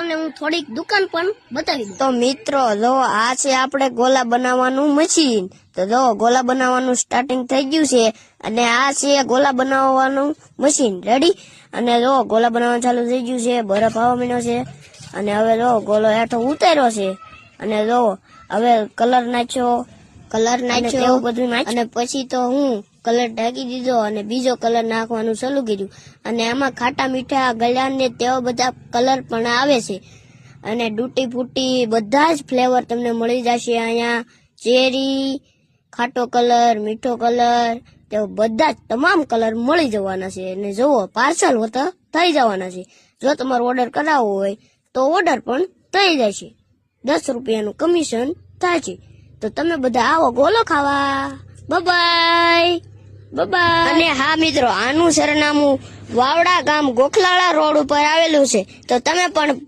તમને હું થોડીક દુકાન પણ બતાવી દઉં. તો મિત્રો જો આ છે આપણે ગોલા બનાવવાનું મશીન. તો જો ગોલા બનાવવાનું સ્ટાર્ટિંગ થઈ ગયું છે અને આ છે ગોલા બનાવવાનું મશીન રેડી. અને જો ગોલા બનાવવાનું ચાલુ થઈ ગયું છે, બરફ આવવા માંડ્યો છે અને હવે જો ગોલો હેઠો ઉતાર્યો છે અને જો હવે કલર નાખ્યો એવું બધું નાખ્યું અને પછી તો હું કલર ઢાંકી દીધો અને બીજો કલર નાખવાનું ચાલુ કર્યું અને આમાં ખાટા મીઠા ગળ્યા ને તેવા બધા કલર પણ આવે છે અને ડૂટી ફૂટી બધા જ ફ્લેવર તમને મળી જશે અહીંયા. ચેરી, ખાટો કલર, મીઠો કલર, તેવા બધા જ તમામ કલર મળી જવાના છે અને જુઓ પાર્સલ હોતા થઈ જવાના છે. જો તમારો ઓર્ડર કરાવવો હોય તો ઓર્ડર પણ થઈ જશે. 10 રૂપિયાનું કમિશન થાય છે. તો તમે બધા આવો ગોલો ખાવા. Bye bye. અને હા મિત્રો, આનું સરનામું વાવડા ગામ ગોખલાળા રોડ ઉપર આવેલું છે. તો તમે પણ